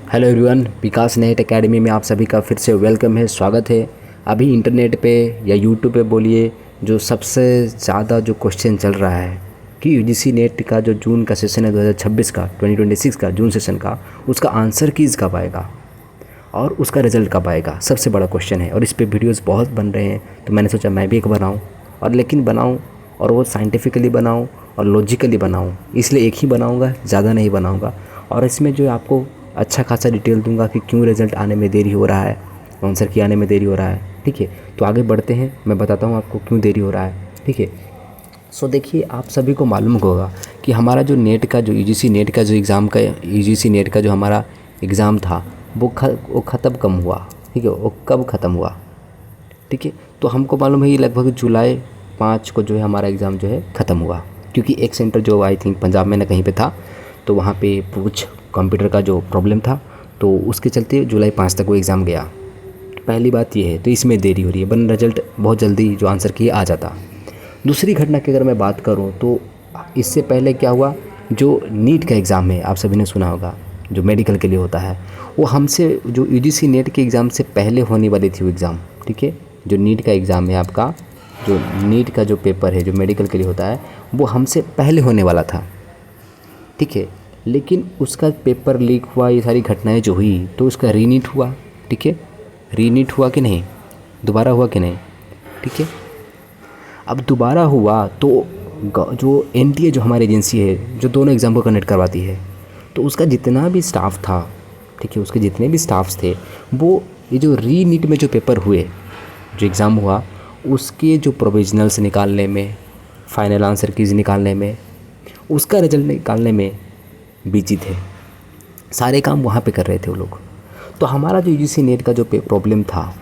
Hello everyone, विकास net academy में आप सभी का फिर से वेलकम है, स्वागत है। अभी इंटरनेट पे या यूट्यूब पे बोलिए, जो सबसे ज़्यादा जो क्वेश्चन चल रहा है कि यूजीसी नेट का जो जून का सेशन है 2026 का 2026 का जून सेशन का, उसका आंसर कीज़ कब आएगा और उसका रिज़ल्ट कब आएगा, सबसे बड़ा क्वेश्चन है। और इस पे वीडियोज़ बहुत बन रहे हैं, तो मैंने सोचा मैं भी एक बनाऊँ, और लेकिन बनाऊँ और वो साइंटिफिकली बनाऊँ और लॉजिकली बनाऊँ, इसलिए एक ही बनाऊँगा, ज़्यादा नहीं बनाऊँगा। और इसमें जो आपको अच्छा खासा डिटेल दूंगा कि क्यों रिज़ल्ट आने में देरी हो रहा है, आंसर की आने में देरी हो रहा है। ठीक है, तो आगे बढ़ते हैं, मैं बताता हूँ आपको क्यों देरी हो रहा है। ठीक है, सो देखिए, आप सभी को मालूम होगा कि हमारा जो नेट का जो यूजीसी नेट का जो एग्ज़ाम का यूजीसी नेट का जो हमारा एग्ज़ाम था वो ख़त्म कम हुआ। ठीक है, वो कब ख़त्म हुआ? ठीक है, तो हमको मालूम है ये लगभग जुलाई 5 को जो है हमारा एग्ज़ाम जो है ख़त्म हुआ, क्योंकि एक सेंटर जो आई थिंक पंजाब में ना कहीं पे था, तो वहाँ पे कुछ कंप्यूटर का जो प्रॉब्लम था, तो उसके चलते जुलाई 5 तक वो एग्ज़ाम गया। पहली बात ये है, तो इसमें देरी हो रही है, वरना रिजल्ट बहुत जल्दी जो आंसर किए आ जाता। दूसरी घटना की अगर मैं बात करूँ तो इससे पहले क्या हुआ, जो नीट का एग्ज़ाम है, आप सभी ने सुना होगा, जो मेडिकल के लिए होता है, वो हमसे जो यूजीसी नेट के एग्ज़ाम से पहले होने वाली थी वो एग्ज़ाम। ठीक है, जो नीट का एग्ज़ाम है आपका, जो नीट का जो पेपर है जो मेडिकल के लिए होता है, वो हमसे पहले होने वाला था। ठीक है, लेकिन उसका पेपर लीक हुआ, ये सारी घटनाएं जो हुई, तो उसका रीनीट हुआ। ठीक है, रीनीट हुआ कि नहीं, दोबारा हुआ कि नहीं? ठीक है, अब दोबारा हुआ तो जो एनटीए जो हमारी एजेंसी है जो दोनों एग्ज़ाम को कंडक्ट करवाती है, तो उसका जितना भी स्टाफ था, ठीक है, उसके जितने भी स्टाफ्स थे, वो ये जो रीनीट में जो पेपर हुए, जो एग्ज़ाम हुआ, उसके जो प्रोविजनल्स निकालने में, फाइनल आंसर कीज़ निकालने में, उसका रिजल्ट निकालने में बिजी थे। सारे काम वहाँ पे कर रहे थे वो लोग। तो हमारा जो यूजीसी नेट का जो प्रॉब्लम था,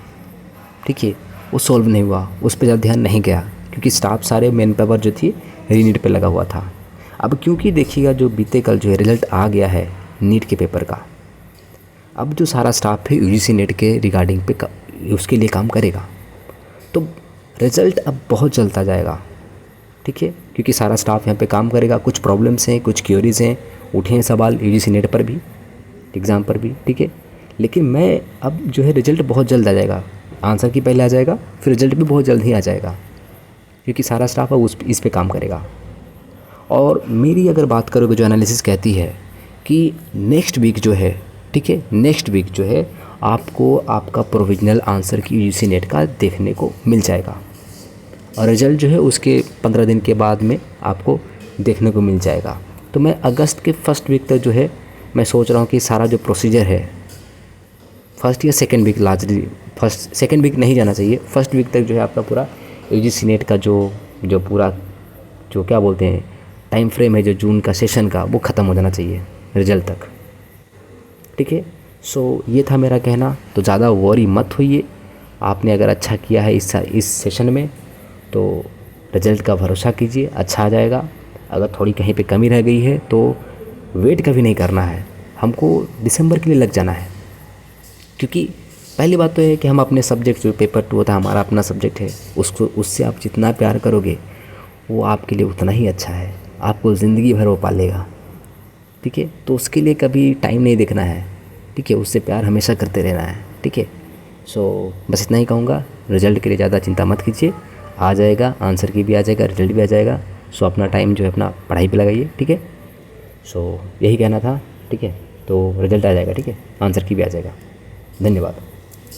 ठीक है, वो सॉल्व नहीं हुआ, उस पर ज़्यादा ध्यान नहीं गया, क्योंकि स्टाफ सारे मैन पावर जो थी रीनीट पे लगा हुआ था। अब क्योंकि देखिएगा, जो बीते कल जो है रिज़ल्ट आ गया है नीट के पेपर का, अब जो सारा स्टाफ है यूजीसी नेट के रिगार्डिंग पे उसके लिए काम करेगा, तो रिज़ल्ट अब बहुत जल्द आ जाएगा। ठीक है, क्योंकि सारा स्टाफ यहाँ पे काम करेगा। कुछ प्रॉब्लम्स हैं, कुछ क्यूरीज़ हैं, उठे हैं सवाल यूजीसी नेट पर भी, एग्ज़ाम पर भी। ठीक है, लेकिन मैं अब जो है रिज़ल्ट बहुत जल्द आ जाएगा, आंसर की पहले आ जाएगा, फिर रिज़ल्ट भी बहुत जल्द ही आ जाएगा, क्योंकि सारा स्टाफ अब इस पे काम करेगा। और मेरी अगर बात करोगे, जो एनालिसिस कहती है कि नेक्स्ट वीक जो है, ठीक है, नेक्स्ट वीक जो है आपको आपका प्रोविजनल आंसर की यूजीसी नेट का देखने को मिल जाएगा, और रिज़ल्ट जो है उसके 15 दिन के बाद में आपको देखने को मिल जाएगा। तो मैं अगस्त के फर्स्ट वीक तक जो है मैं सोच रहा हूँ कि सारा जो प्रोसीजर है, फर्स्ट या second week, largely first second week नहीं जाना चाहिए, फर्स्ट वीक तक जो है आपका पूरा यूजीसी नेट का जो पूरा जो क्या बोलते हैं टाइम फ्रेम है, जो जून का सेशन का, वो ख़त्म हो जाना चाहिए रिज़ल्ट तक। ठीक है, सो ये था मेरा कहना। तो ज़्यादा वरी मत होइए, आपने अगर अच्छा किया है इस सेशन में, तो रिज़ल्ट का भरोसा कीजिए, अच्छा आ जाएगा। अगर थोड़ी कहीं पे कमी रह गई है तो वेट कभी नहीं करना है, हमको दिसंबर के लिए लग जाना है। क्योंकि पहली बात तो है कि हम अपने सब्जेक्ट, जो पेपर 2 होता है हमारा अपना सब्जेक्ट है, उसको उससे आप जितना प्यार करोगे वो आपके लिए उतना ही अच्छा है, आपको ज़िंदगी भर वो पालेगा। ठीक है, तो उसके लिए कभी टाइम नहीं देखना है। ठीक है, उससे प्यार हमेशा करते रहना है। ठीक है, सो बस इतना ही कहूँगा, रिज़ल्ट के लिए ज़्यादा चिंता मत कीजिए, आ जाएगा, आंसर की भी आ जाएगा, रिज़ल्ट भी आ जाएगा। सो अपना टाइम जो है अपना पढ़ाई पे लगाइए। ठीक है, सो यही कहना था। ठीक है, तो रिज़ल्ट आ जाएगा, ठीक है, आंसर की भी आ जाएगा। धन्यवाद।